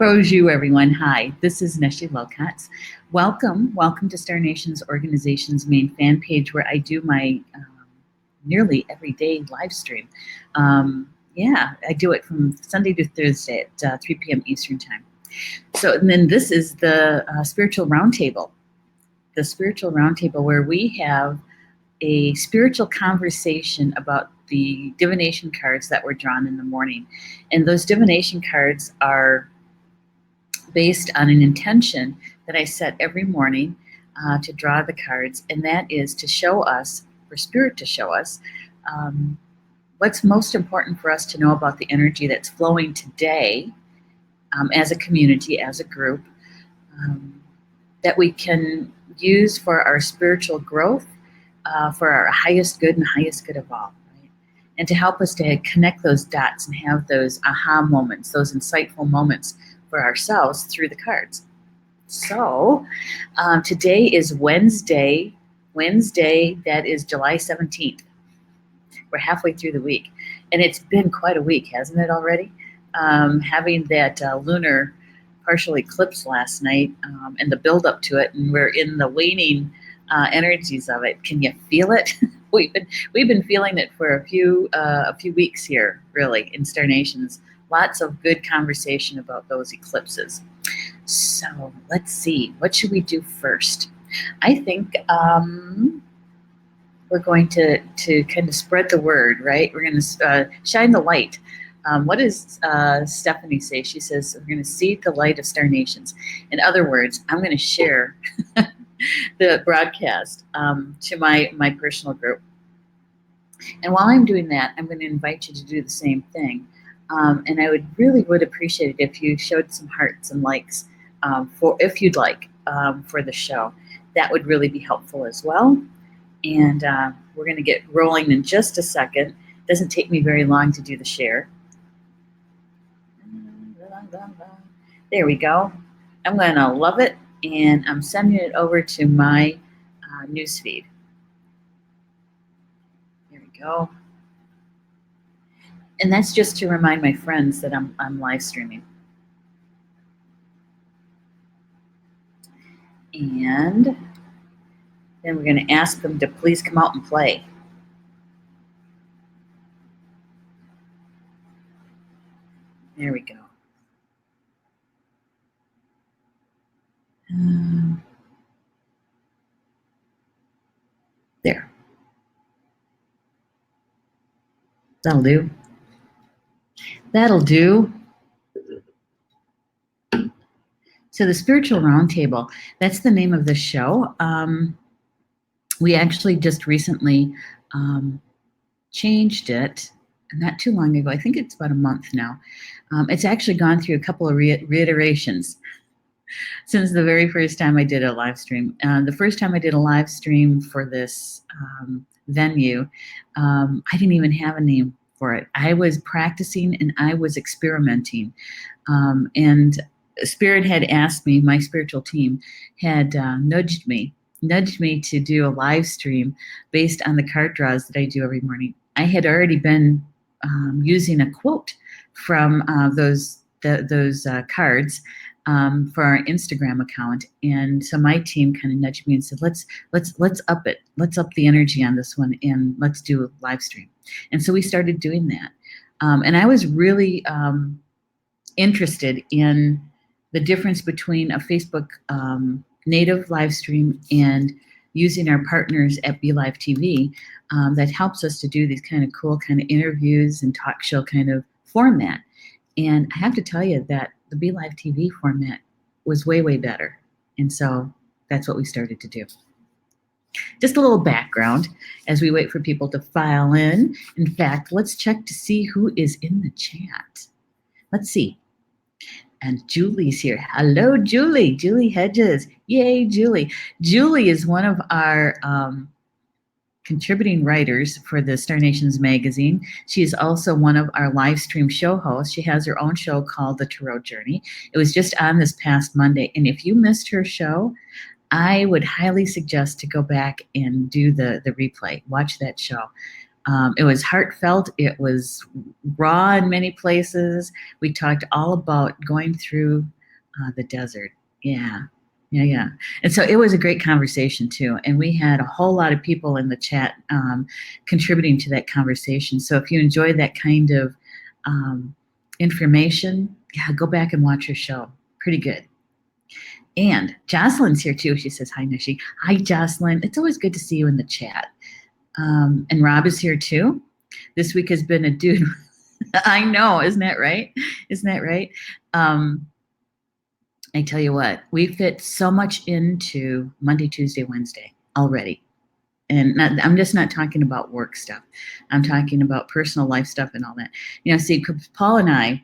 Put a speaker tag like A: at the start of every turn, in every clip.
A: Bonjour, everyone. Hi, this is Neshi Lokotz. Welcome to Star Nations Organization's main fan page where I do my nearly everyday live stream. I do it from Sunday to Thursday at 3 p.m. Eastern Time. So, and then this is the Spiritual Roundtable. The Spiritual Roundtable where we have a spiritual conversation about the divination cards that were drawn in the morning. And those divination cards are based on an intention that I set every morning to draw the cards, and that is to show us, for Spirit to show us, what's most important for us to know about the energy that's flowing today as a community, as a group, that we can use for our spiritual growth, for our highest good and highest good of all, right? And to help us to connect those dots and have those aha moments, those insightful moments for ourselves through the cards. So today is Wednesday, that is July 17th. We're halfway through the week, and it's been quite a week, hasn't it already? Having that lunar partial eclipse last night and the build up to it, and we're in the waning energies of it. Can you feel it? We've been feeling it for a few weeks here, really, in Star Nations. Lots of good conversation about those eclipses. So let's see, what should we do first? I think we're going to kind of spread the word, right? We're going to shine the light. What does Stephanie say? She says, we're going to see the light of Star Nations. In other words, I'm going to share the broadcast to my personal group. And while I'm doing that, I'm going to invite you to do the same thing. And I would appreciate it if you showed some hearts and likes if you'd like, for the show. That would really be helpful as well. And we're going to get rolling in just a second. It doesn't take me very long to do the share. There we go. I'm going to love it, and I'm sending it over to my newsfeed. There we go. And that's just to remind my friends that I'm live streaming. And then we're going to ask them to please come out and play. There we go. There. That'll do. That'll do. So the Spiritual Roundtable, that's the name of the show. We actually just recently changed it, not too long ago. I think it's about a month now. It's actually gone through a couple of reiterations since the very first time I did a live stream. The first time I did a live stream for this venue, I didn't even have a name for it. I was practicing and I was experimenting. And Spirit had asked me, my spiritual team had nudged me to do a live stream based on the card draws that I do every morning. I had already been using a quote from those cards for our Instagram account, and so my team kind of nudged me and said, let's up it, let's up the energy on this one, and let's do a live stream. And so we started doing that, and I was really interested in the difference between a Facebook native live stream and using our partners at Be Live TV that helps us to do these kind of cool kind of interviews and talk show kind of format. And I have to tell you that the Be Live TV format was way, way better. And so that's what we started to do. Just a little background as we wait for people to file in. In fact, let's check to see who is in the chat. Let's see. And Julie's here. Hello, Julie. Julie Hedges. Yay, Julie. Julie is one of our contributing writers for the Star Nations magazine. She is also one of our live stream show hosts. She has her own show called The Tarot Journey. It was just on this past Monday. And if you missed her show, I would highly suggest to go back and do the replay. Watch that show. It was heartfelt. It was raw in many places. We talked all about going through the desert. Yeah. Yeah, yeah. And so it was a great conversation too. And we had a whole lot of people in the chat contributing to that conversation. So if you enjoy that kind of information, yeah, go back and watch your show. Pretty good. And Jocelyn's here too. She says, hi, Neshi. Hi, Jocelyn. It's always good to see you in the chat. And Rob is here too. This week has been a dude. I know, isn't that right? Isn't that right? I tell you what, we fit so much into Monday, Tuesday, Wednesday already. And I'm just not talking about work stuff. I'm talking about personal life stuff and all that. You know, see, Paul and I,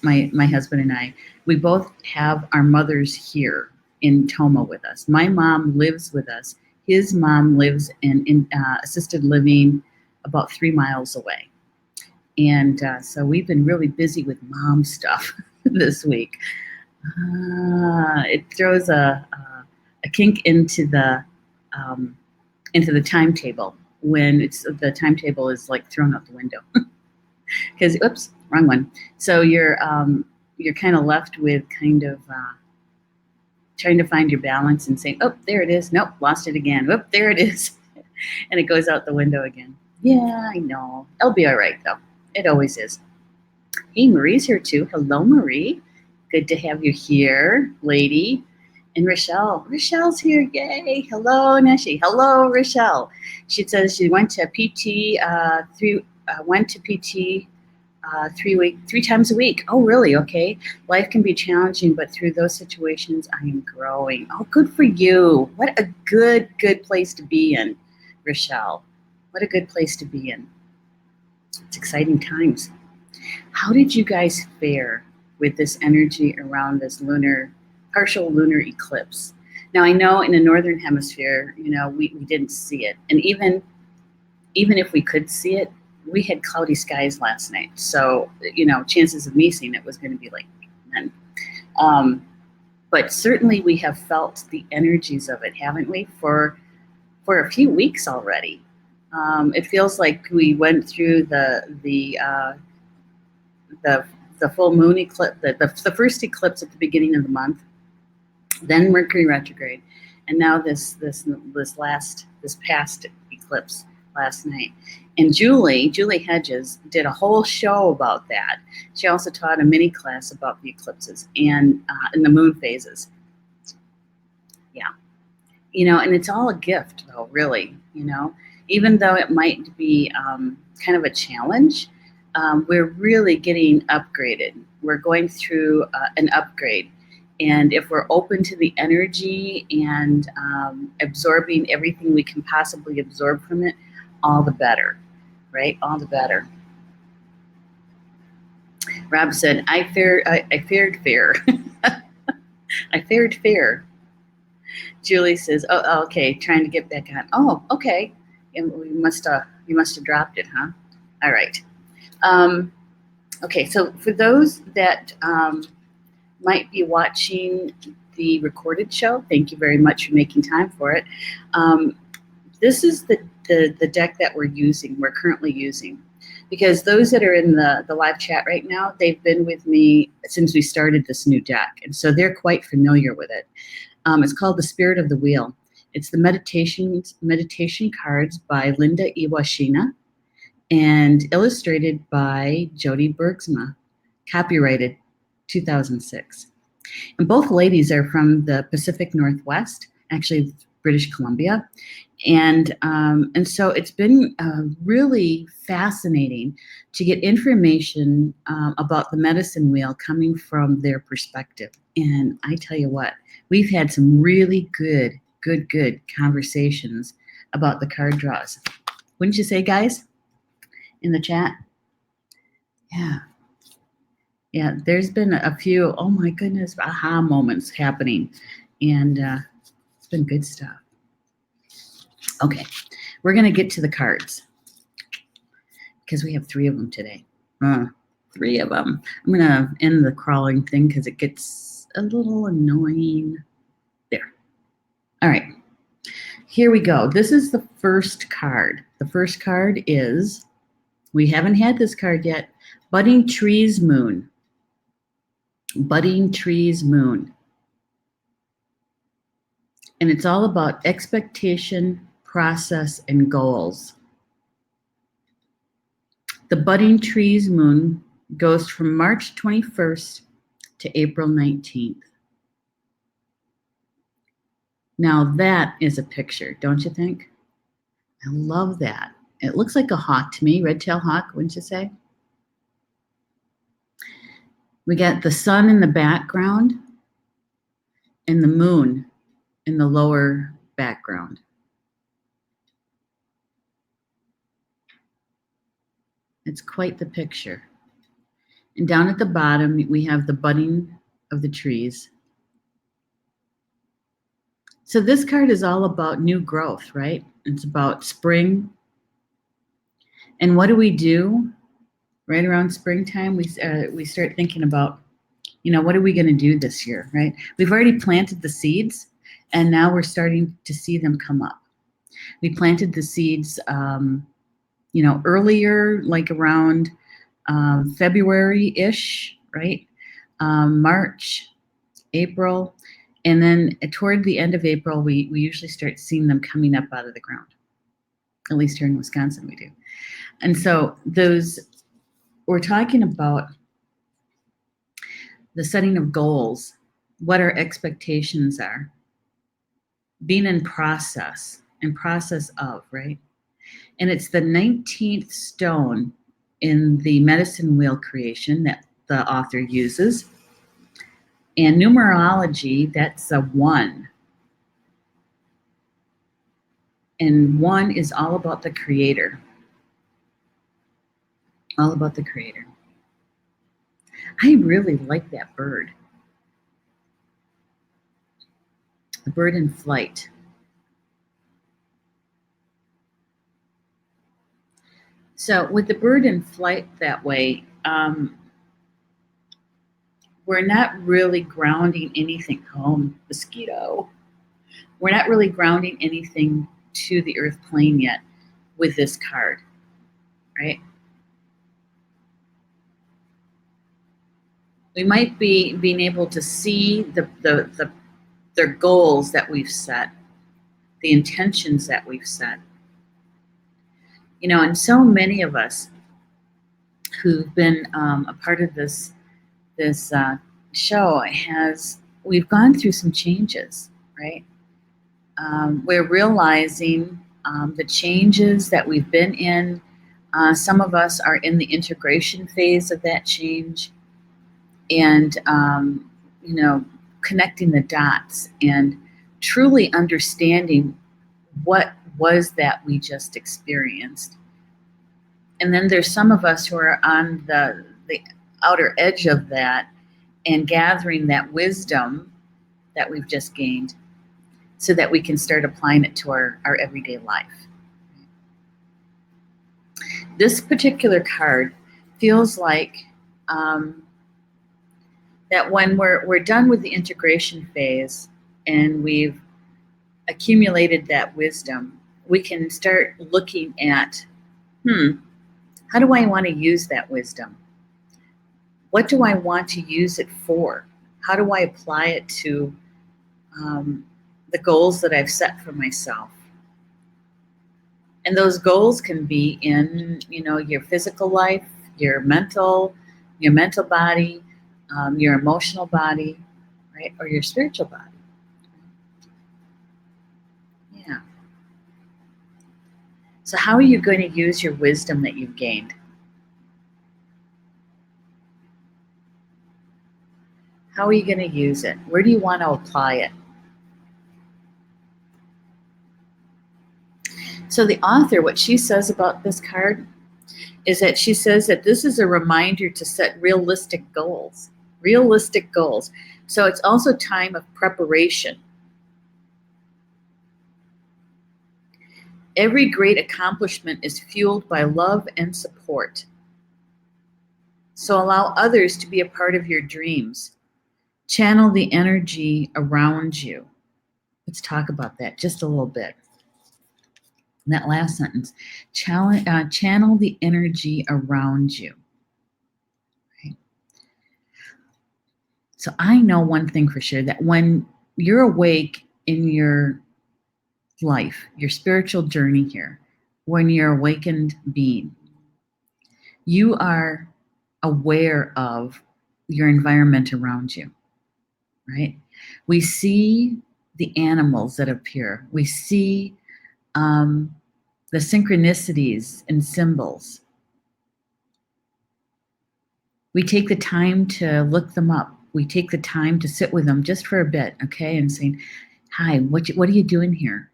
A: my husband and I, we both have our mothers here in Toma with us. My mom lives with us. His mom lives in assisted living about 3 miles away. And so we've been really busy with mom stuff this week. It throws a kink into the timetable when the timetable is like thrown out the window. Because oops, wrong one. So you're kind of left with kind of trying to find your balance and saying, oh, there it is. Nope, lost it again. Whoop, there it is. And it goes out the window again. Yeah, I know. It'll be all right though. It always is. Hey, Marie's here too. Hello, Marie. Good to have you here, lady. And Rochelle. Rochelle's here. Yay. Hello, Neshi. Hello, Rochelle. She says she went to PT three times a week. Oh, really? Okay. Life can be challenging, but through those situations, I am growing. Oh, good for you. What a good place to be in, Rochelle. What a good place to be in. It's exciting times. How did you guys fare with this energy around this partial lunar eclipse? Now, I know in the northern hemisphere, you know, we didn't see it. And even if we could see it, we had cloudy skies last night. So, you know, chances of me seeing it was going to be like none. But certainly we have felt the energies of it, haven't we, for a few weeks already. It feels like we went through the full moon eclipse, the first eclipse at the beginning of the month, then Mercury retrograde, and now this past eclipse last night. And Julie Hedges did a whole show about that. She also taught a mini class about the eclipses and the moon phases. Yeah, you know, and it's all a gift, though, really. You know, even though it might be kind of a challenge. We're really getting upgraded. We're going through an upgrade. And if we're open to the energy and absorbing everything we can possibly absorb from it, all the better, right? All the better. Rob said, I fared fair. I fared fair. Julie says, oh, okay, trying to get back on. Oh, okay. And you must have dropped it, huh? All right. Okay, so for those that might be watching the recorded show, thank you very much for making time for it. This is the deck that we're currently using. Because those that are in the live chat right now, they've been with me since we started this new deck. And so they're quite familiar with it. It's called The Spirit of the Wheel. It's the meditation cards by Linda Iwashina and illustrated by Jody Bergsma, copyrighted 2006. And both ladies are from the Pacific Northwest, actually British Columbia. And so it's been really fascinating to get information about the medicine wheel coming from their perspective. And I tell you what, we've had some really good conversations about the card draws. Wouldn't you say, guys? In the chat? Yeah, there's been a few, oh my goodness, aha moments happening. And it's been good stuff. Okay, we're going to get to the cards because we have 3 of them today. 3 of them. I'm going to end the crawling thing because it gets a little annoying. There. All right, here we go. This is the first card. The first card is, we haven't had this card yet, Budding Trees Moon. Budding Trees Moon. And it's all about expectation, process, and goals. The Budding Trees Moon goes from March 21st to April 19th. Now that is a picture, don't you think? I love that. It looks like a hawk to me, red-tailed hawk, wouldn't you say? We got the sun in the background and the moon in the lower background. It's quite the picture. And down at the bottom, we have the budding of the trees. So this card is all about new growth, right? It's about spring. And what do we do right around springtime? We start thinking about, what are we going to do this year, right? We've already planted the seeds, and now we're starting to see them come up. We planted the seeds, earlier, like around February-ish, right? March, April, and then toward the end of April, we usually start seeing them coming up out of the ground. At least here in Wisconsin, we do. And so we're talking about the setting of goals, what our expectations are, being in process of, right? And it's the 19th stone in the medicine wheel creation that the author uses. And numerology, that's a 1. And 1 is all about the creator. All about the creator. I really like that bird. The bird in flight. So with the bird in flight that way, we're not really grounding anything. Oh, mosquito. We're not really grounding anything to the earth plane yet with this card, right? We might be being able to see their goals that we've set, the intentions that we've set. And so many of us who've been a part of this show we've gone through some changes, right? We're realizing the changes that we've been in. Some of us are in the integration phase of that change, and connecting the dots and truly understanding what was that we just experienced. And then there's some of us who are on the outer edge of that and gathering that wisdom that we've just gained so that we can start applying it to our everyday life. This particular card feels like that when we're done with the integration phase and we've accumulated that wisdom, we can start looking at, how do I want to use that wisdom? What do I want to use it for? How do I apply it to the goals that I've set for myself? And those goals can be in, your physical life, your mental body, your emotional body, right? Or your spiritual body. Yeah. So how are you going to use your wisdom that you've gained? How are you going to use it? Where do you want to apply it? So the author, what she says about this card is that she says that this is a reminder to set realistic goals. Realistic goals. So it's also time of preparation. Every great accomplishment is fueled by love and support. So allow others to be a part of your dreams. Channel the energy around you. Let's talk about that just a little bit. And that last sentence, channel the energy around you. Right? So I know one thing for sure, that when you're awake in your life, your spiritual journey here, when you're awakened being, you are aware of your environment around you, right? We see the animals that appear. We see the synchronicities and symbols. We take the time to look them up. We take the time to sit with them just for a bit, okay? And saying, hi, what are you doing here?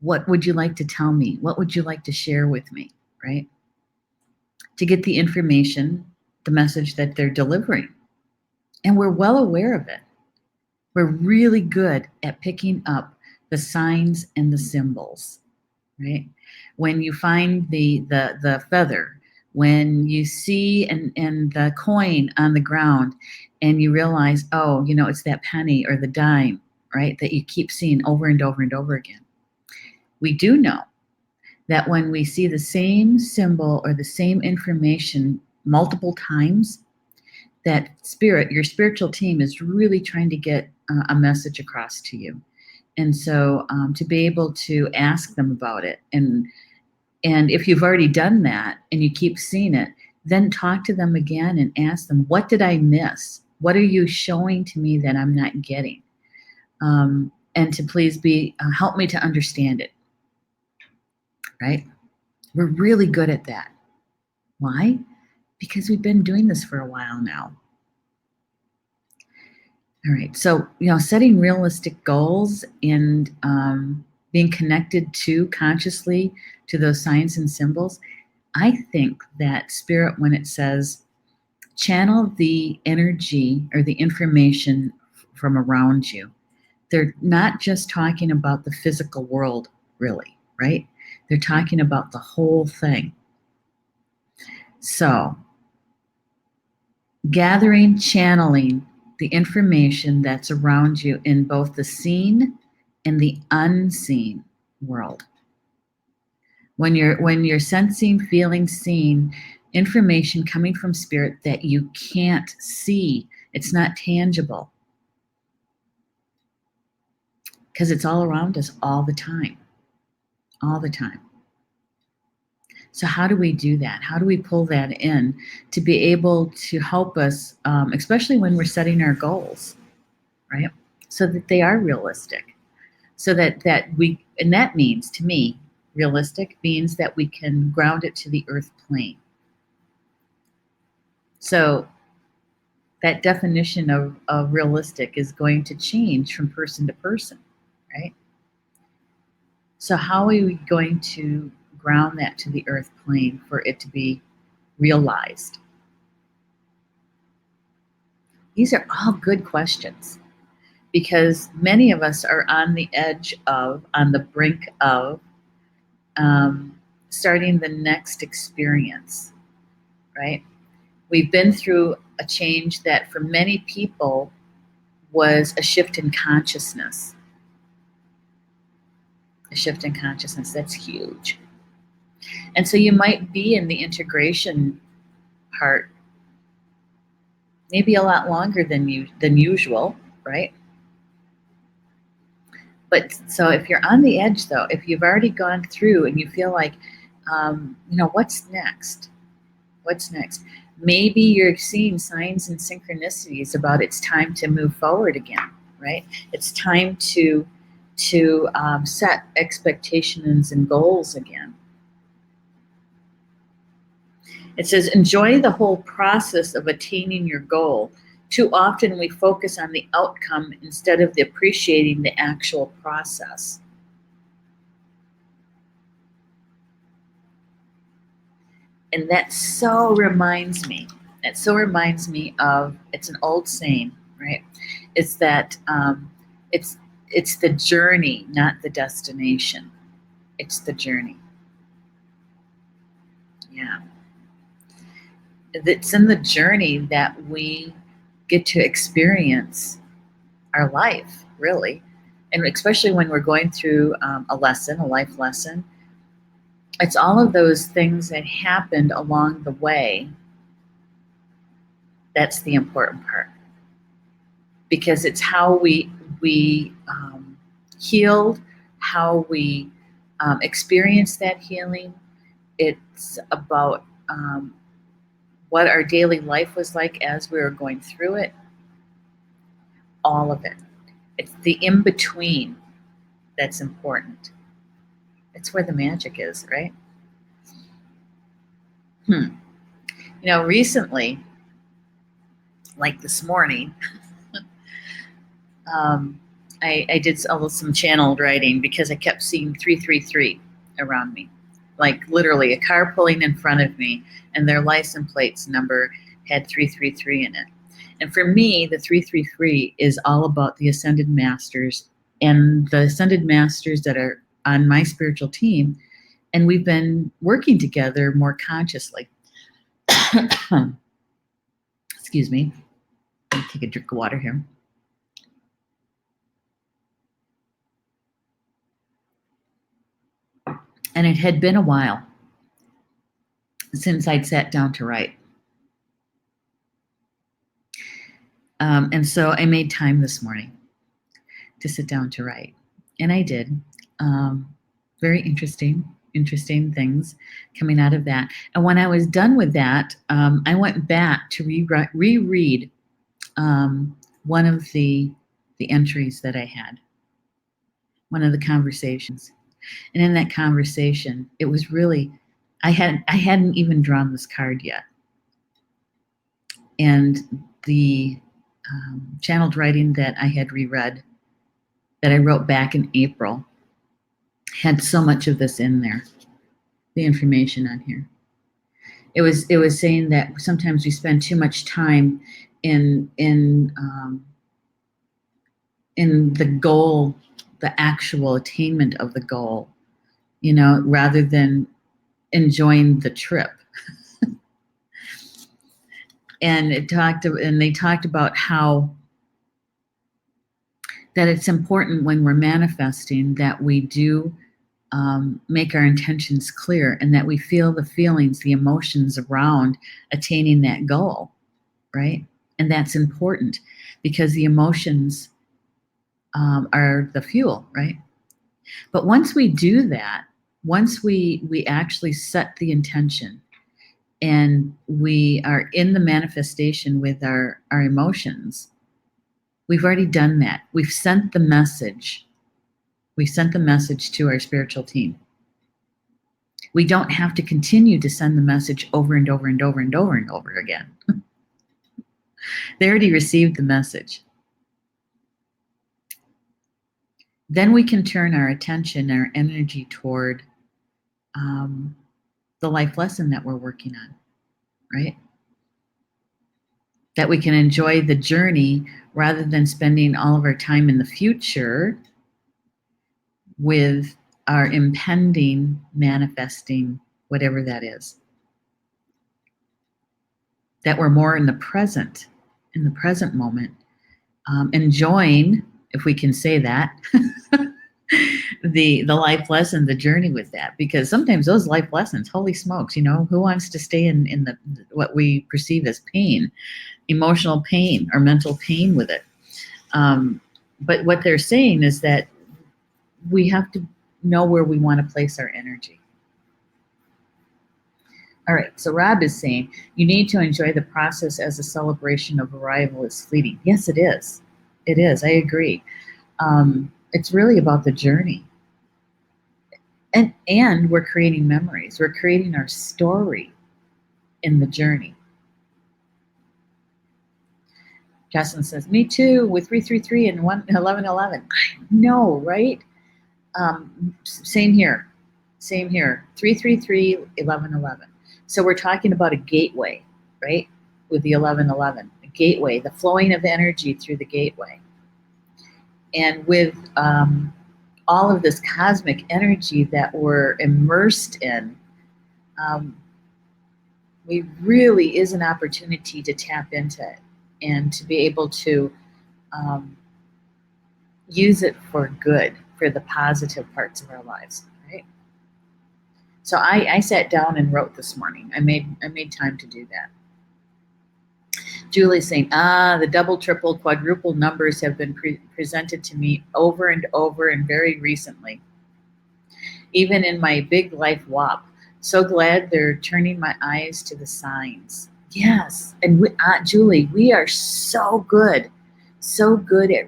A: What would you like to tell me? What would you like to share with me, right? To get the information, the message that they're delivering. And we're well aware of it. We're really good at picking up the signs and the symbols, right? When you find the feather, when you see and the coin on the ground, and you realize, oh, it's that penny or the dime, right? That you keep seeing over and over and over again. We do know that when we see the same symbol or the same information multiple times, that your spiritual team is really trying to get a message across to you. And so to be able to ask them about it, and if you've already done that and you keep seeing it, then talk to them again and ask them, what did I miss? What are you showing to me that I'm not getting? And to please help me to understand it, right? We're really good at that. Why? Because we've been doing this for a while now. All right. So, setting realistic goals and being connected consciously to those signs and symbols, I think that Spirit, when it says channel the energy or the information from around you, they're not just talking about the physical world, really, right? They're talking about the whole thing. So, channeling the information that's around you in both the seen and the unseen world. When you're sensing, feeling, seeing information coming from Spirit that you can't see, it's not tangible, because it's all around us all the time. All the time. So how do we do that? How do we pull that in to be able to help us, especially when we're setting our goals, right? So that they are realistic. So that means, to me, realistic means that we can ground it to the earth plane. So that definition of realistic is going to change from person to person, right? So how are we going to ground that to the earth plane for it to be realized? These are all good questions, because many of us are on the brink of starting the next experience, right? We've been through a change that for many people was a shift in consciousness. A shift in consciousness, that's huge. And so you might be in the integration part maybe a lot longer than usual, right? But so if you're on the edge, though, if you've already gone through and you feel like, what's next? What's next? Maybe you're seeing signs and synchronicities about it's time to move forward again, right? It's time to set expectations and goals again. It says, enjoy the whole process of attaining your goal. Too often we focus on the outcome instead of appreciating the actual process. And that so reminds me of, it's an old saying, right? It's that it's the journey, not the destination. It's the journey. Yeah. It's in the journey that we get to experience our life, really. And especially when we're going through a life lesson, It's all of those things that happened along the way. That's the important part, because it's how we healed, how we experience that healing. It's about what our daily life was like as we were going through it. All of it. It's the in between that's important. It's where the magic is, right? Recently, like this morning, I did some channeled writing because I kept seeing 333 around me, like literally a car pulling in front of me, and their license plates number had 333 in it. And for me, the 333 is all about the Ascended Masters and the Ascended Masters that are on my spiritual team, and we've been working together more consciously. Excuse me. Let me take a drink of water here. And it had been a while since I'd sat down to write. And so I made time this morning to sit down to write. And I did. Very interesting things coming out of that. And when I was done with that, I went back to reread one of the entries that I had, one of the conversations. And in that conversation, it was really, I hadn't even drawn this card yet. And the channeled writing that I had reread, that I wrote back in April, had so much of this in there, the information on here. It was saying that sometimes we spend too much time in the goal, the actual attainment of the goal, rather than enjoying the trip. And they talked about how that it's important when we're manifesting that we do make our intentions clear, and that we feel the feelings, the emotions around attaining that goal, right? And that's important because the emotions are the fuel, right? But once we do that, once we actually set the intention and we are in the manifestation with our emotions, we've already done that. We've sent the message. We sent the message to our spiritual team. We don't have to continue to send the message over and over and over and over and over again. They already received the message. Then we can turn our attention, our energy toward the life lesson that we're working on, right? That we can enjoy the journey rather than spending all of our time in the future with our impending manifesting, whatever that is. That we're more in the present moment, enjoying, if we can say that, the life lesson, the journey with that. Because sometimes those life lessons, holy smokes, who wants to stay in the what we perceive as pain, emotional pain or mental pain with it? But what they're saying is that we have to know where we want to place our energy. All right, so Rob is saying, you need to enjoy the process as a celebration of arrival is fleeting. Yes, it is. It is. I agree. It's really about the journey. And we're creating memories. We're creating our story in the journey. Justin says, me too, with 333 and 1111. I know, right? Same here. 333, 1111. So we're talking about a gateway, right? With the 1111, a gateway, the flowing of energy through the gateway. And with all of this cosmic energy that we're immersed in, we really is an opportunity to tap into it and to be able to use it for good, for the positive parts of our lives, right? So I sat down and wrote this morning. I made time to do that. Julie's saying, the double, triple, quadruple numbers have been presented to me over and over and very recently, even in my big life WAP. So glad they're turning my eyes to the signs. Yes, and Julie, we are so good at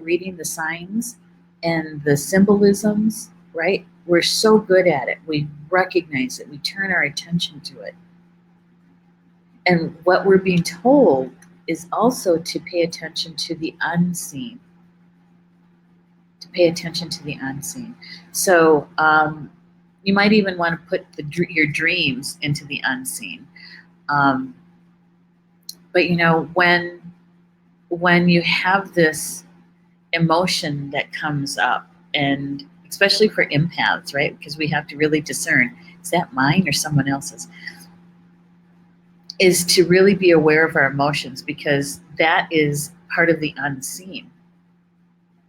A: reading the signs and the symbolisms, right? We're so good at it. We recognize it. We turn our attention to it. And what we're being told is also to pay attention to the unseen. To pay attention to the unseen. So you might even want to put your dreams into the unseen. But you know, when you have this emotion that comes up, and especially for empaths, right? Because we have to really discern, is that mine or someone else's? Is to really be aware of our emotions, because that is part of the unseen.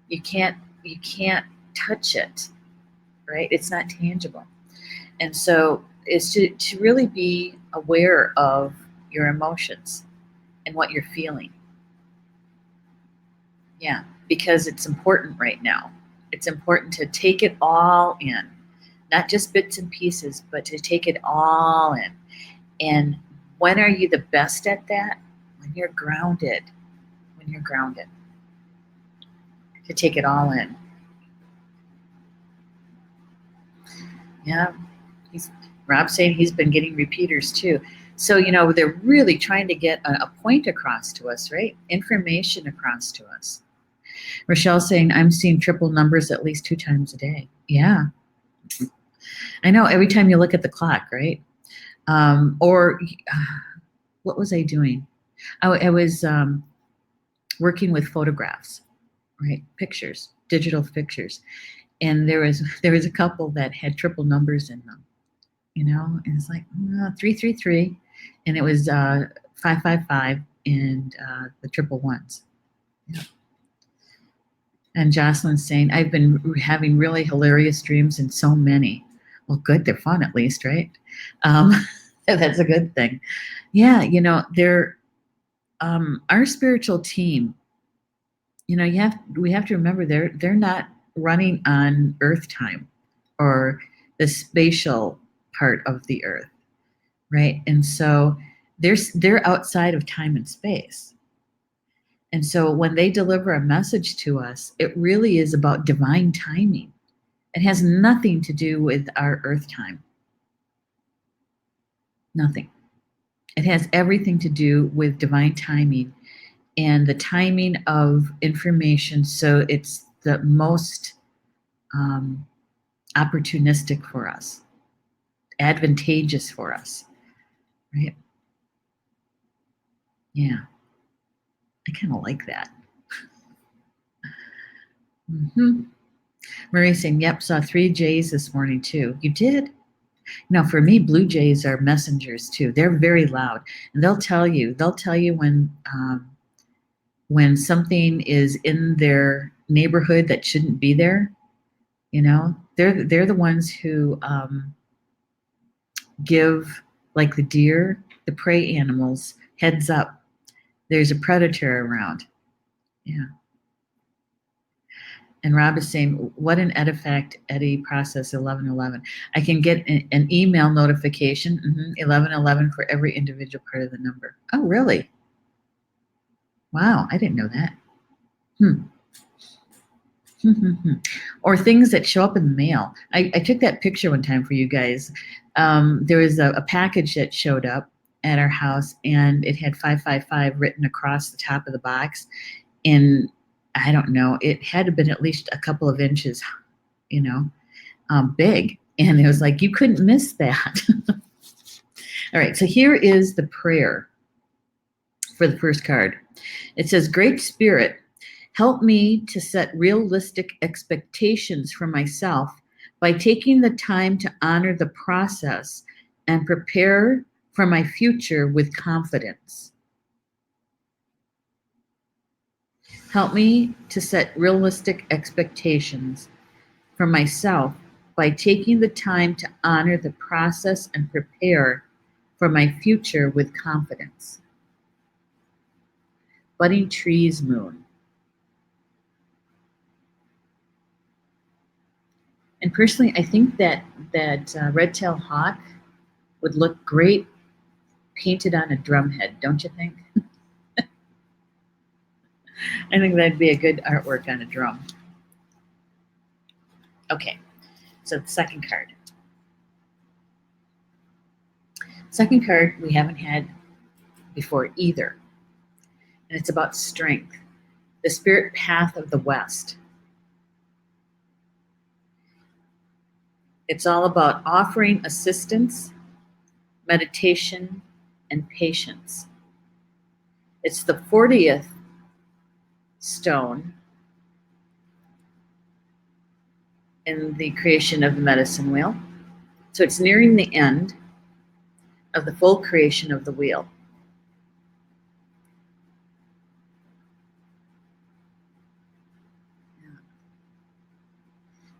A: You can't touch it, right? It's not tangible. And so it's to really be aware of your emotions and what you're feeling. Yeah, because it's important right now. It's important to take it all in, not just bits and pieces, but to take it all in. And when are you the best at that? When you're grounded. When you're grounded. To take it all in. Yeah. Rob's saying he's been getting repeaters too. So, you know, they're really trying to get a point across to us, right? Information across to us. Rochelle's saying, I'm seeing triple numbers at least 2 times a day. Yeah. I know, every time you look at the clock, right? Or what was I doing? I was working with photographs, right? Pictures, digital pictures. And there was a couple that had triple numbers in them, you know, and it's like 333, and it was 555 and the triple ones. Yeah. And Jocelyn's saying, I've been having really hilarious dreams and so many. Well, good, they're fun at least, right? That's a good thing. Yeah, you know, they're our spiritual team. You know, we have to remember they're not running on Earth time or the spatial part of the Earth, right? And so they're outside of time and space. And so when they deliver a message to us, it really is about divine timing. It has nothing to do with our Earth time. Nothing. It has everything to do with divine timing and the timing of information. So it's the most opportunistic for us, advantageous for us, right? Yeah, I kind of like that. Mm-hmm. Marie's saying, yep, saw 3 Jays this morning too. You did? Now, for me, blue jays are messengers too. They're very loud, and they'll tell you when something is in their neighborhood that shouldn't be there. You know, they're the ones who give, like the deer, the prey animals, heads up. There's a predator around. Yeah. And Rob is saying, what an Edifact Eddie process 1111. I can get an email notification, 1111 for every individual part of the number. Oh, really? Wow, I didn't know that. Or things that show up in the mail. I took that picture one time for you guys. There was a package that showed up at our house, and it had 555 written across the top of the box. And I don't know, it had to have been at least a couple of inches, you know, big. And it was like, you couldn't miss that. All right, so here is the prayer for the first card. It says, Great Spirit, help me to set realistic expectations for myself by taking the time to honor the process and prepare for my future with confidence. Help me to set realistic expectations for myself by taking the time to honor the process and prepare for my future with confidence. Budding trees, moon. And personally, I think that red-tailed hawk would look great painted on a drum head, don't you think? I think that'd be a good artwork on a drum. Okay, so the second card. Second card we haven't had before either. And it's about strength. The spirit path of the West. It's all about offering assistance, meditation, and patience. It's the 40th stone in the creation of the medicine wheel. So it's nearing the end of the full creation of the wheel.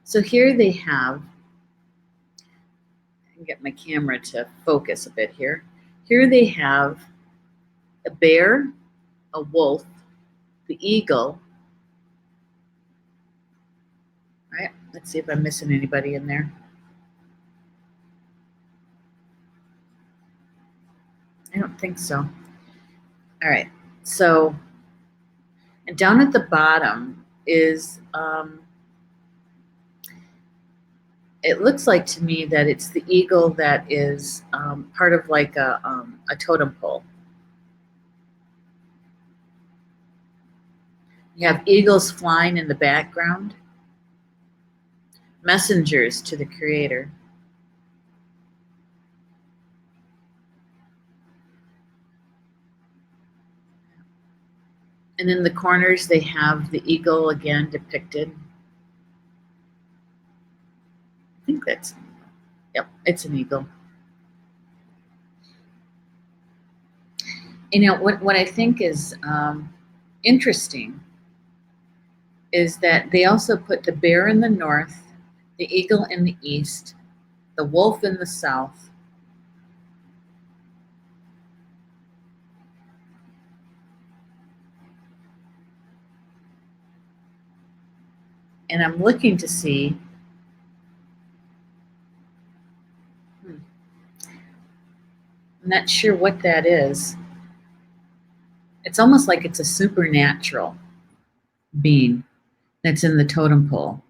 A: So here they have, I can get my camera to focus a bit here. Here they have a bear, a wolf, the eagle. All right, let's see if I'm missing anybody in there. I don't think so. All right, so, and down at the bottom is, it looks like to me that it's the eagle that is part of like a totem pole. You have eagles flying in the background, messengers to the Creator. And in the corners, they have the eagle again depicted. I think that's, yep, it's an eagle. You know, what I think is interesting is that they also put the bear in the north, the eagle in the east, the wolf in the south, and I'm looking to see, I'm not sure what that is. It's almost like it's a supernatural being that's in the totem pole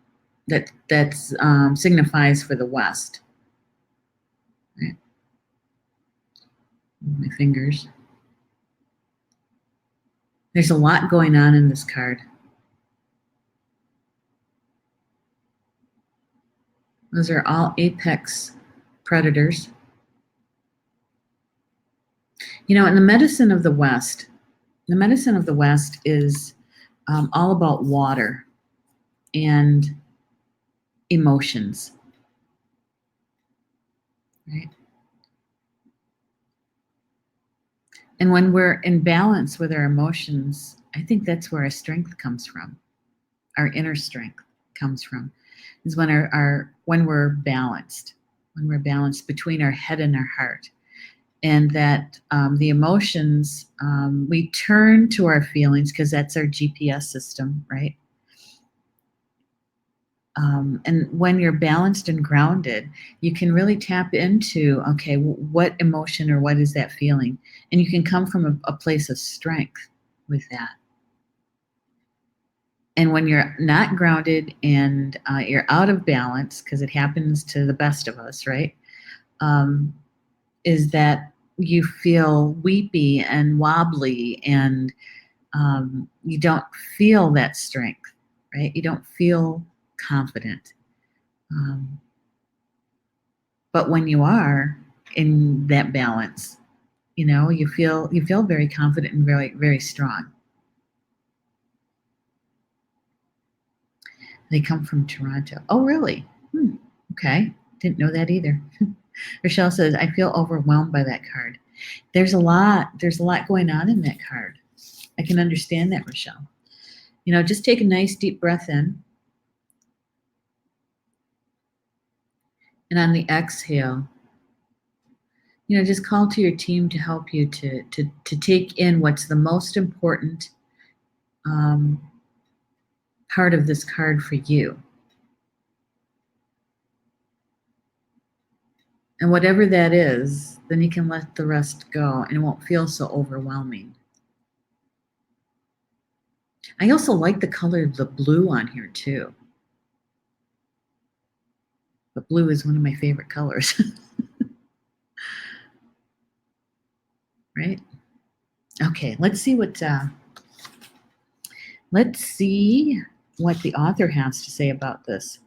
A: that signifies for the West. Right. My fingers. There's a lot going on in this card. Those are all apex predators. You know, in the medicine of the West is all about water and emotions, right? And when we're in balance with our emotions, I think that's where our strength comes from. Our inner strength comes from, is when when we're balanced between our head and our heart. And that the emotions, we turn to our feelings because that's our GPS system, right? And when you're balanced and grounded, you can really tap into, okay, what emotion or what is that feeling? And you can come from a place of strength with that. And when you're not grounded and you're out of balance, because it happens to the best of us, right? Is that you feel weepy and wobbly and you don't feel that strength, right? You don't feel confident. But when you are in that balance, you know, you feel very confident and very, very strong. They come from Toronto. Oh, really? Okay. Didn't know that either. Rochelle says, I feel overwhelmed by that card. There's a lot going on in that card. I can understand that, Rochelle. You know, just take a nice deep breath in. And on the exhale, just call to your team to help you to take in what's the most important part of this card for you. And whatever that is, then you can let the rest go and it won't feel so overwhelming. I also like the color of the blue on here too. But blue is one of my favorite colors. Right? Okay, let's see what the author has to say about this.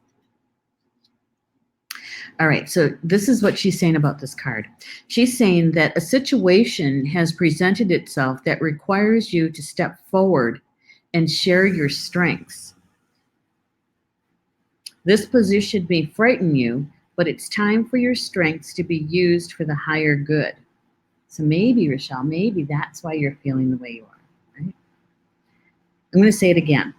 A: All right, so this is what she's saying about this card. She's saying that a situation has presented itself that requires you to step forward and share your strengths. This position may frighten you, but it's time for your strengths to be used for the higher good. So maybe, Rochelle, maybe that's why you're feeling the way you are, right? I'm going to say it again.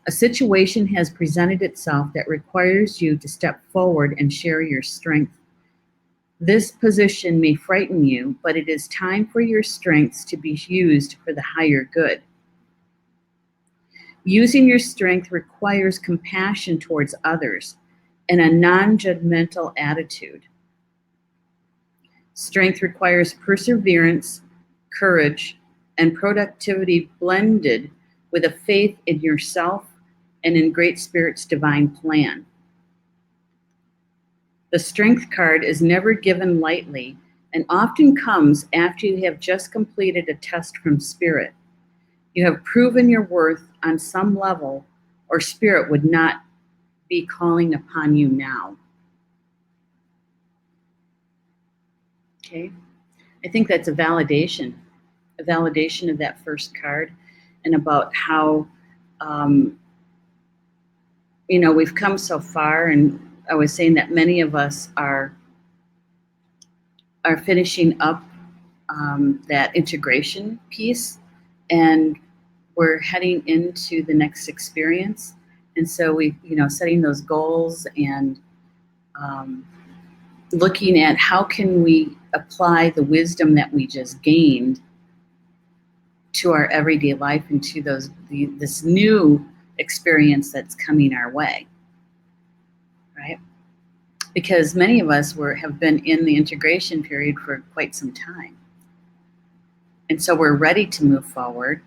A: A situation has presented itself that requires you to step forward and share your strength. This position may frighten you, but it is time for your strengths to be used for the higher good. Using your strength requires compassion towards others and a non-judgmental attitude. Strength requires perseverance, courage, and productivity blended with a faith in yourself and in Great Spirit's divine plan. The Strength card is never given lightly and often comes after you have just completed a test from Spirit. You have proven your worth on some level, or Spirit would not be calling upon you now. Okay? I think that's a validation of that first card, and about how, we've come so far. And I was saying that many of us are finishing up that integration piece, and we're heading into the next experience. And so we, setting those goals and looking at how can we apply the wisdom that we just gained to our everyday life and to this new experience that's coming our way, right? Because many of us have been in the integration period for quite some time. And so we're ready to move forward.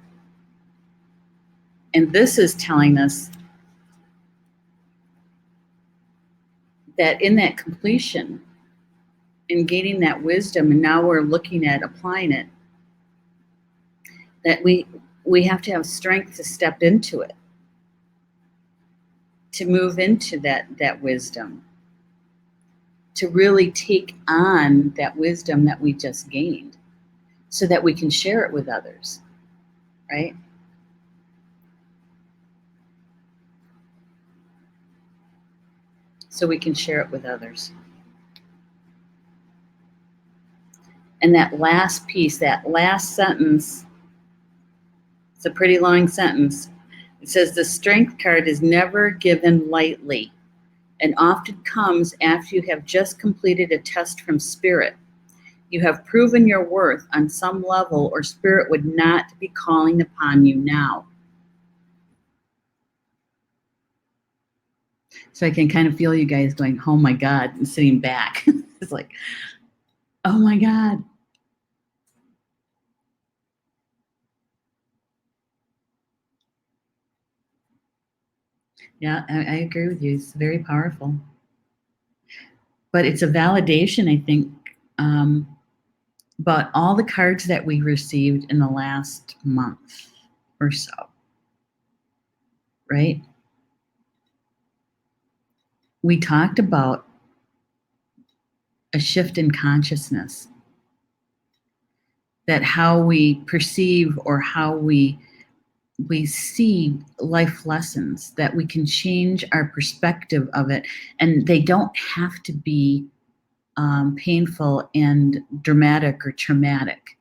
A: And this is telling us that in that completion, in gaining that wisdom, and now we're looking at applying it, that we have to have strength to step into it, to move into that wisdom, to really take on that wisdom that we just gained so that we can share it with others, right? So we can share it with others. And that last piece, that last sentence, it's a pretty long sentence. It says, the Strength card is never given lightly and often comes after you have just completed a test from Spirit. You have proven your worth on some level, or Spirit would not be calling upon you now. So I can kind of feel you guys going, oh my God, and sitting back. It's like, oh my God. Yeah, I agree with you. It's very powerful. But it's a validation, I think, about all the cards that we received in the last month or so, right? We talked about a shift in consciousness, that how we perceive or how we see life lessons, that we can change our perspective of it, and they don't have to be painful and dramatic or traumatic.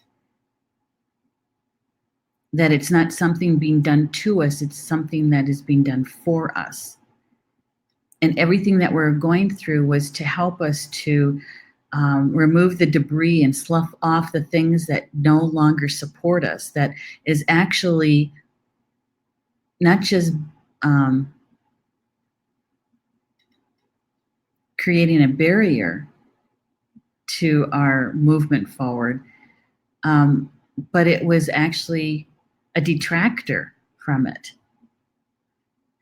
A: That it's not something being done to us, it's something that is being done for us. And everything that we're going through was to help us to remove the debris and slough off the things that no longer support us, that is actually not just creating a barrier to our movement forward, but it was actually a detractor from it.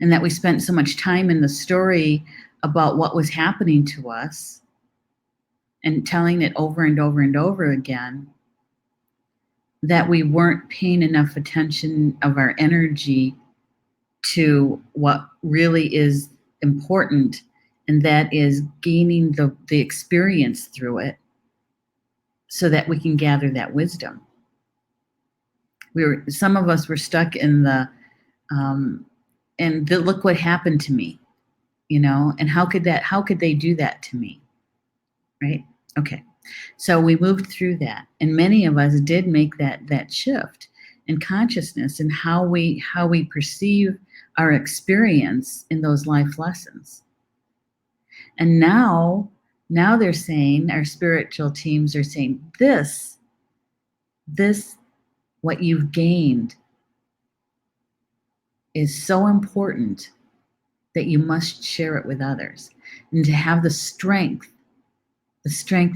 A: And that we spent so much time in the story about what was happening to us and telling it over and over and over again, that we weren't paying enough attention of our energy to what really is important, and that is gaining the experience through it so that we can gather that wisdom. Some of us were stuck in look what happened to me, and how could they do that to me, right? Okay, so we moved through that, and many of us did make that shift in consciousness and how we perceive our experience in those life lessons. And now they're saying, our spiritual teams are saying, this what you've gained is so important that you must share it with others, and to have the strength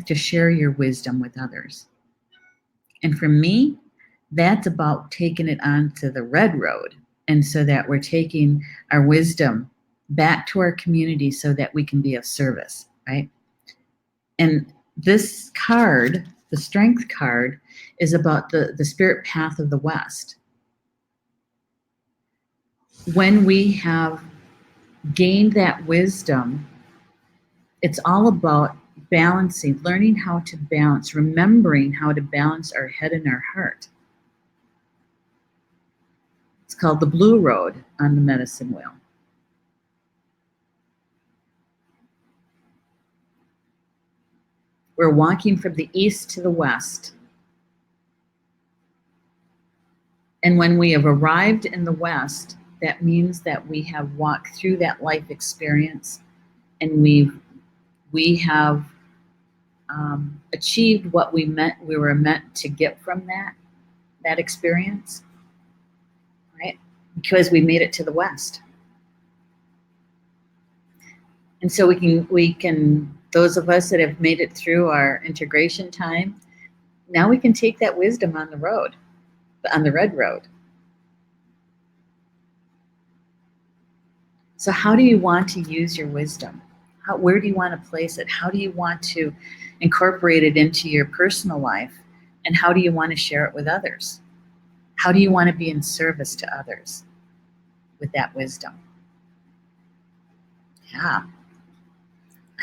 A: to share your wisdom with others. And for me, that's about taking it onto the red road, and so that we're taking our wisdom back to our community so that we can be of service, right? And this card, the strength card, is about the spirit path of the West. When we have gained that wisdom, it's all about balancing, learning how to balance, remembering how to balance our head and our heart. It's called the blue road on the medicine wheel. We're walking from the east to the west. And when we have arrived in the west, that means that we have walked through that life experience, and we have achieved what we were meant to get from that experience, right? Because we made it to the west. And so we can those of us that have made it through our integration time, now we can take that wisdom on the road, on the red road. So how do you want to use your wisdom? Where do you want to place it? How do you want to incorporate it into your personal life? And how do you want to share it with others? How do you want to be in service to others with that wisdom? Yeah,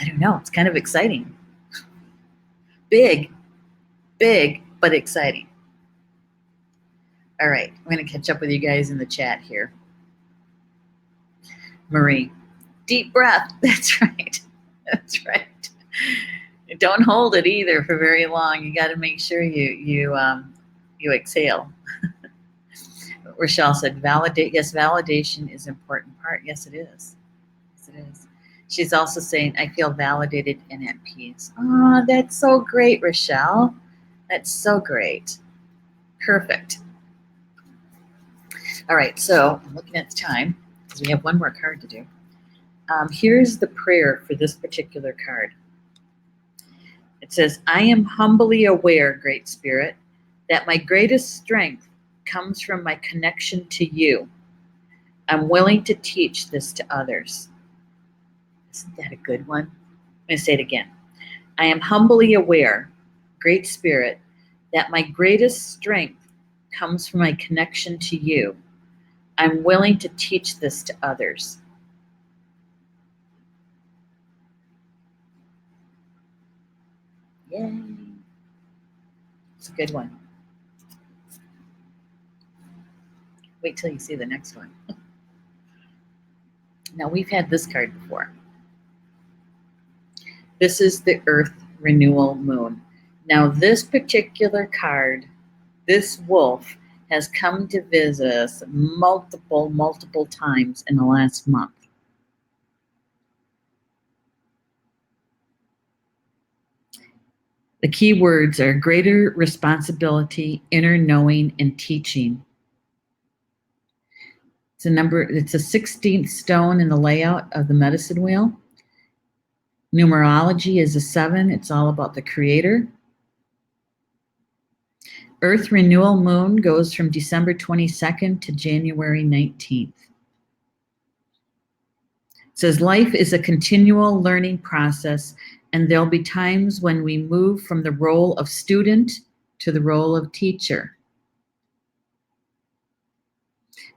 A: I don't know. It's kind of exciting. Big, but exciting. All right, I'm going to catch up with you guys in the chat here. Marie, deep breath. That's right. That's right. Don't hold it either for very long. You got to make sure you exhale. Rochelle said, validate. Yes, validation is an important part. Yes, it is. Yes, it is. She's also saying, I feel validated and at peace. Oh, that's so great, Rochelle. That's so great. Perfect. All right, so I'm looking at the time because we have one more card to do. Here's the prayer for this particular card. It says, I am humbly aware, Great Spirit, that my greatest strength comes from my connection to you. I'm willing to teach this to others. Isn't that a good one? I'm going to say it again. I am humbly aware, Great Spirit, that my greatest strength comes from my connection to you. I'm willing to teach this to others. Yay. It's a good one. Wait till you see the next one. Now, we've had this card before. This is the Earth Renewal Moon. Now, this particular card, this wolf, has come to visit us multiple times in the last month. The key words are greater responsibility, inner knowing, and teaching. It's a 16th stone in the layout of the medicine wheel. Numerology is a 7. It's all about the creator. Earth renewal moon goes from December 22nd to January 19th. It says life is a continual learning process, and there'll be times when we move from the role of student to the role of teacher.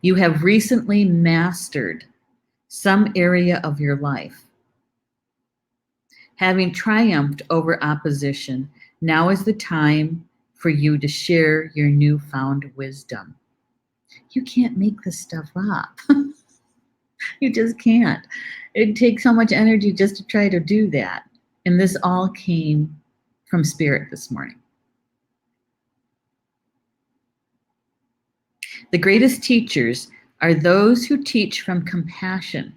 A: You have recently mastered some area of your life. Having triumphed over opposition, now is the time for you to share your newfound wisdom. You can't make this stuff up. You just can't. It takes so much energy just to try to do that. And this all came from Spirit this morning. The greatest teachers are those who teach from compassion,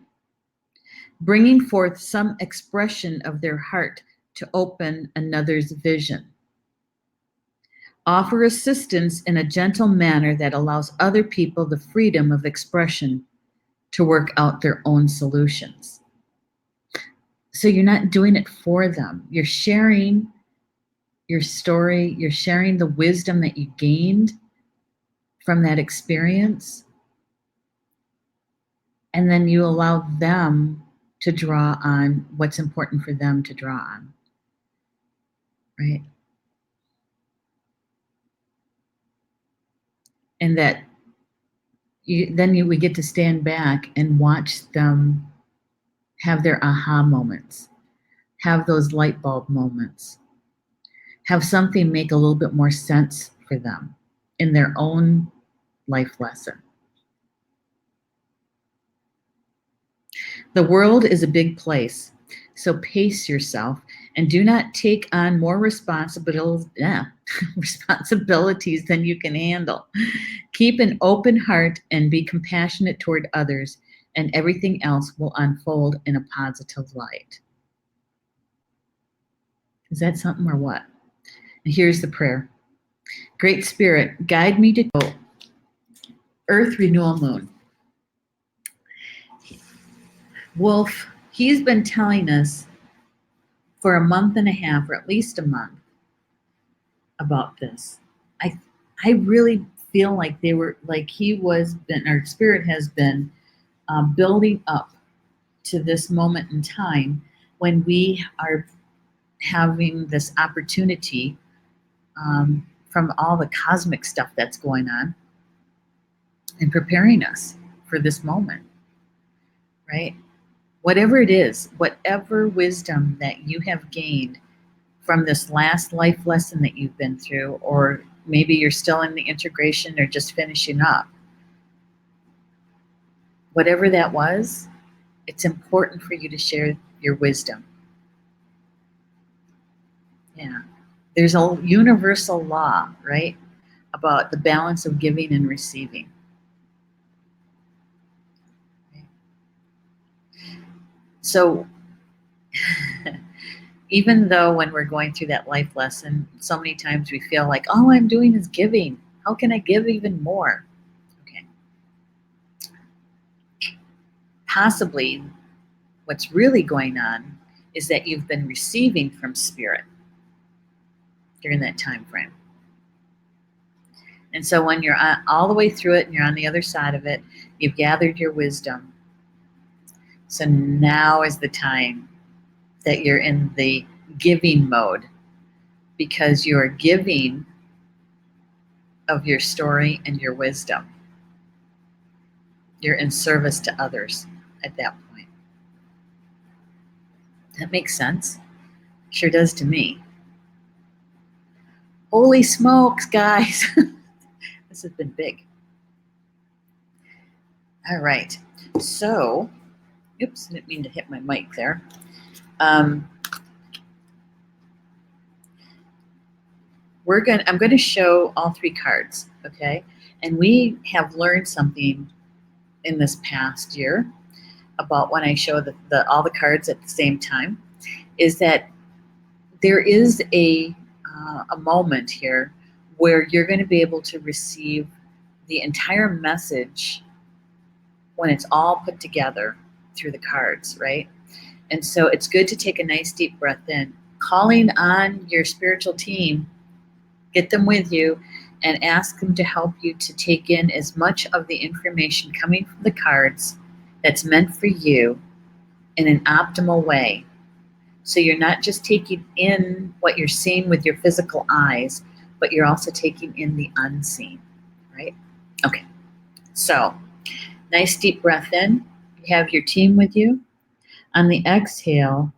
A: bringing forth some expression of their heart to open another's vision. Offer assistance in a gentle manner that allows other people the freedom of expression to work out their own solutions. So you're not doing it for them. You're sharing your story. You're sharing the wisdom that you gained from that experience. And then you allow them to draw on what's important for them to draw on, right? And that we get to stand back and watch them have their aha moments, have those light bulb moments, have something make a little bit more sense for them in their own life lesson. The world is a big place, so pace yourself and do not take on more responsibilities than you can handle. Keep an open heart and be compassionate toward others, and everything else will unfold in a positive light. Is that something or what? And here's the prayer. Great Spirit, guide me to Earth Renewal Moon. Wolf, he's been telling us for a month and a half, or at least a month, about this. I really feel like our Spirit has been building up to this moment in time when we are having this opportunity from all the cosmic stuff that's going on and preparing us for this moment, right? Whatever it is, whatever wisdom that you have gained from this last life lesson that you've been through, or maybe you're still in the integration or just finishing up, whatever that was, it's important for you to share your wisdom. Yeah. There's a universal law, right, about the balance of giving and receiving. So even though when we're going through that life lesson, so many times we feel like, all I'm doing is giving. How can I give even more? Okay. Possibly what's really going on is that you've been receiving from Spirit during that time frame. And so when you're all the way through it and you're on the other side of it, you've gathered your wisdom. So now is the time that you're in the giving mode, because you are giving of your story and your wisdom. You're in service to others at that point. That makes sense? Sure does to me. Holy smokes, guys. This has been big. All right. So, oops, didn't mean to hit my mic there. I'm going to show all 3 cards, okay? And we have learned something in this past year about when I show all the cards at the same time, is that there is a a moment here where you're going to be able to receive the entire message when it's all put together through the cards, right? And so it's good to take a nice deep breath in, calling on your spiritual team, get them with you, and ask them to help you to take in as much of the information coming from the cards that's meant for you in an optimal way. So you're not just taking in what you're seeing with your physical eyes, but you're also taking in the unseen, right? Okay, so nice deep breath in. You have your team with you. On the exhale,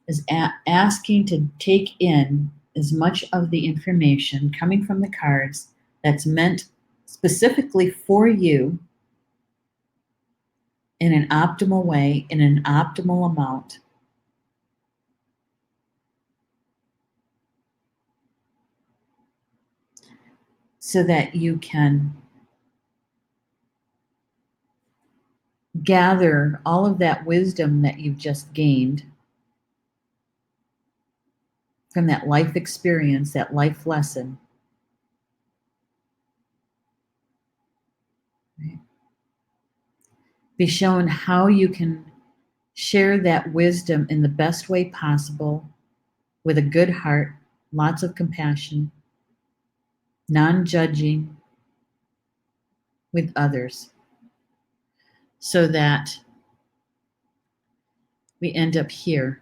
A: is asking to take in as much of the information coming from the cards that's meant specifically for you in an optimal way, in an optimal amount. So that you can gather all of that wisdom that you've just gained from that life experience, that life lesson. Right? Be shown how you can share that wisdom in the best way possible with a good heart, lots of compassion, non-judging with others, so that we end up here,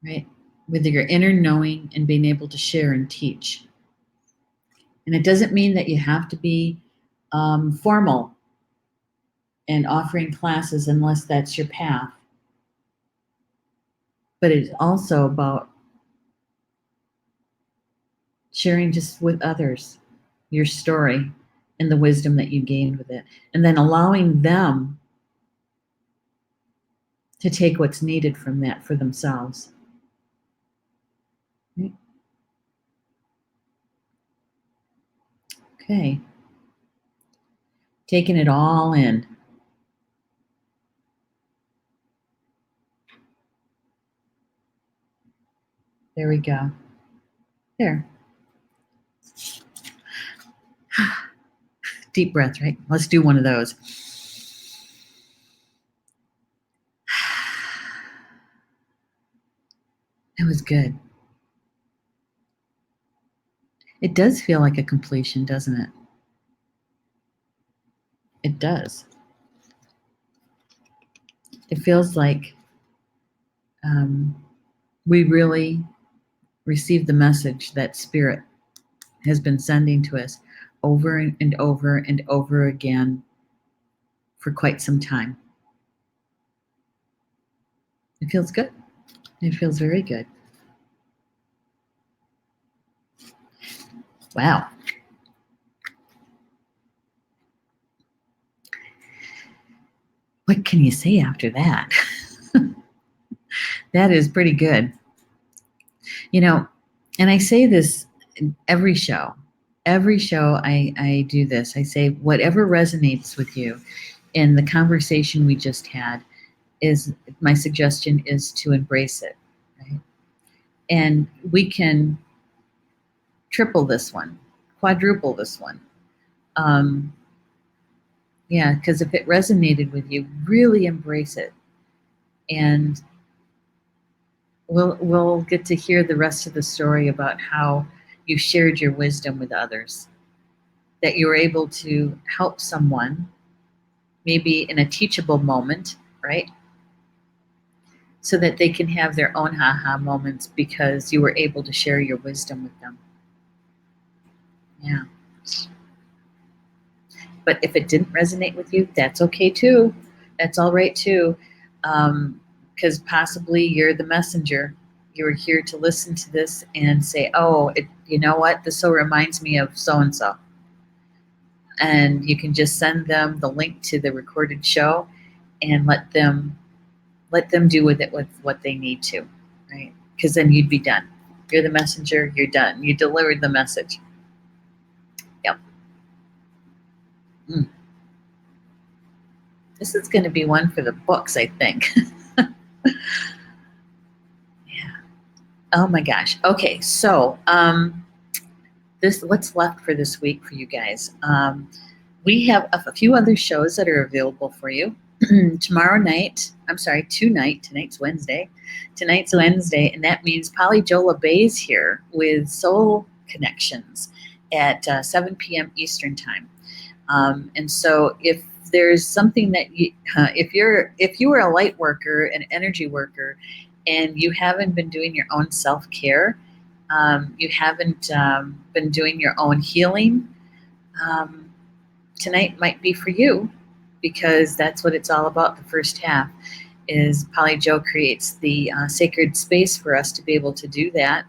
A: right? With your inner knowing and being able to share and teach. And it doesn't mean that you have to be formal and offering classes unless that's your path. But it's also about sharing just with others your story and the wisdom that you gained with it, and then allowing them to take what's needed from that for themselves. Right? Okay. Taking it all in. There we go. There. Deep breath, right? Let's do one of those. That was good. It does feel like a completion, doesn't it? It does. It feels like we really received the message that Spirit has been sending to us over and over and over again for quite some time. It feels good. It feels very good. Wow. What can you say after that? That is pretty good. You know, and I say this in every show. Every show I do this. I say, whatever resonates with you in the conversation we just had, is my suggestion is to embrace it. Right? And we can triple this one, quadruple this one. Yeah, because if it resonated with you, really embrace it. And we'll get to hear the rest of the story about how you shared your wisdom with others, that you were able to help someone, maybe in a teachable moment, right? So that they can have their own ha-ha moments because you were able to share your wisdom with them. Yeah. But if it didn't resonate with you, that's okay too. That's all right too. Because possibly you're the messenger. You were here to listen to this and say, oh, you know what? This so reminds me of so-and-so. And you can just send them the link to the recorded show and let them do with it with what they need to, right? Because then you'd be done. You're the messenger, you're done. You delivered the message. Yep. This is going to be one for the books, I think. Yeah. Oh my gosh. Okay, so this what's left for this week for you guys. We have a few other shows that are available for you. Tomorrow night, I'm sorry, tonight. Tonight's Wednesday. Tonight's Wednesday, and that means Polly Jola Bay's here with Soul Connections at 7 p.m. Eastern Time. And so, if there's something that if you are a light worker, an energy worker, and you haven't been doing your own self care, you haven't been doing your own healing. Tonight might be for you, because that's what it's all about. The first half is Polly Jo creates the sacred space for us to be able to do that,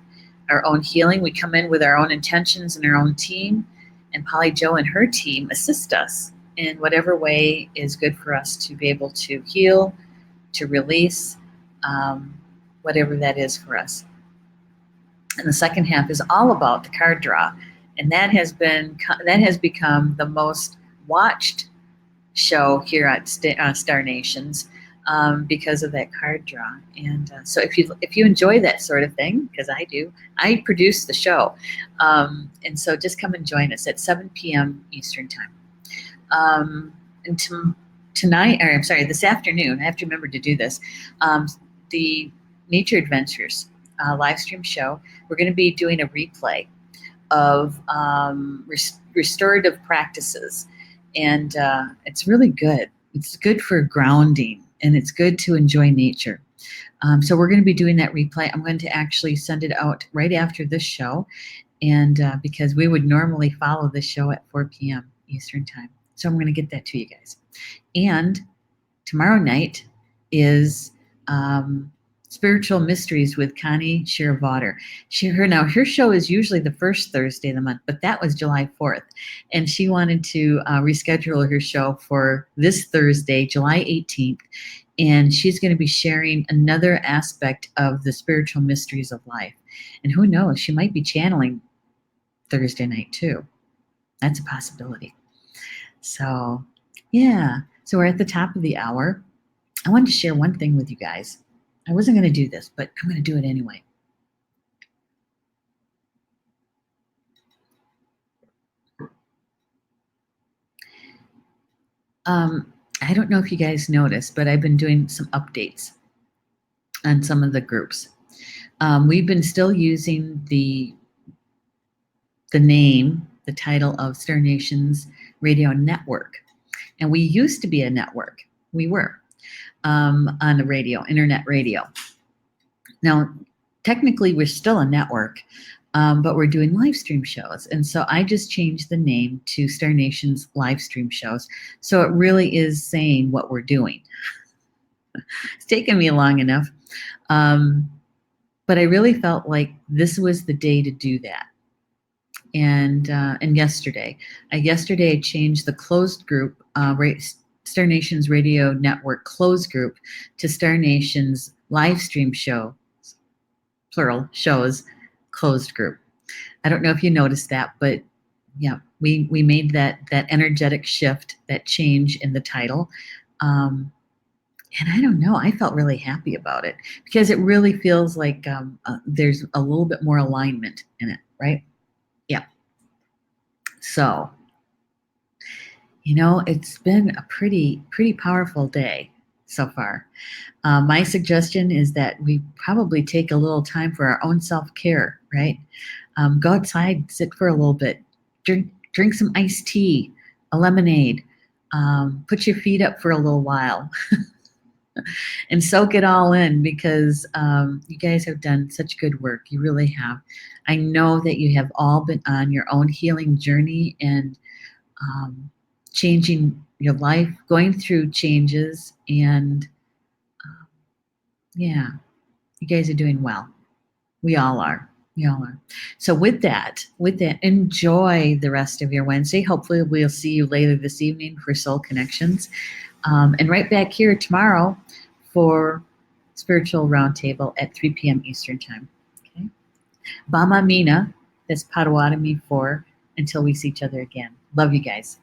A: our own healing. We come in with our own intentions and our own team, and Polly Jo and her team assist us in whatever way is good for us to be able to heal, to release, whatever that is for us. And the second half is all about the card draw, and that has become the most watched show here at Star Nations, because of that card draw. And so if you enjoy that sort of thing, because I do, I produce the show, and so just come and join us at 7 p.m. Eastern Time. And tonight, or I'm sorry, this afternoon, I have to remember to do this. The Nature Adventures live stream show, we're going to be doing a replay of restorative practices, and it's really good. It's good for grounding, and it's good to enjoy nature. So we're going to be doing that replay. I'm going to actually send it out right after this show, and because we would normally follow this show at 4 p.m. Eastern Time. So I'm going to get that to you guys. And tomorrow night is Spiritual Mysteries with Connie Shiravater. Her show is usually the first Thursday of the month, but that was July 4th. And she wanted to reschedule her show for this Thursday, July 18th. And she's going to be sharing another aspect of the spiritual mysteries of life. And who knows, she might be channeling Thursday night too. That's a possibility. So, yeah. So we're at the top of the hour. I wanted to share one thing with you guys. I wasn't going to do this, but I'm going to do it anyway. I don't know if you guys noticed, but I've been doing some updates on some of the groups. We've been still using the name, the title of Star Nations Radio Network. And we used to be a network. We were on the radio, internet radio. Now, technically, we're still a network, but we're doing live stream shows. And so I just changed the name to Star Nations Live Stream Shows. So it really is saying what we're doing. It's taken me long enough. But I really felt like this was the day to do that. And yesterday I changed the closed group, Star Nations Radio Network closed group, to Star Nations Live Stream Show, plural, shows closed group. I don't know if you noticed that, but yeah, we made that energetic shift, that change in the title. And I don't know, I felt really happy about it, because it really feels like there's a little bit more alignment in it, right? Yeah. So, it's been a pretty powerful day so far. My suggestion is that we probably take a little time for our own self-care, right? Go outside, sit for a little bit, drink some iced tea, a lemonade, put your feet up for a little while, and soak it all in, because you guys have done such good work. You really have. I know that you have all been on your own healing journey and changing your life, going through changes, and yeah, you guys are doing well. We all are. So with that, enjoy the rest of your Wednesday. Hopefully we'll see you later this evening for Soul Connections. And right back here tomorrow for Spiritual Roundtable at 3 p.m. Eastern Time. Okay. Bama Mina, that's Potawatomi for until we see each other again. Love you guys.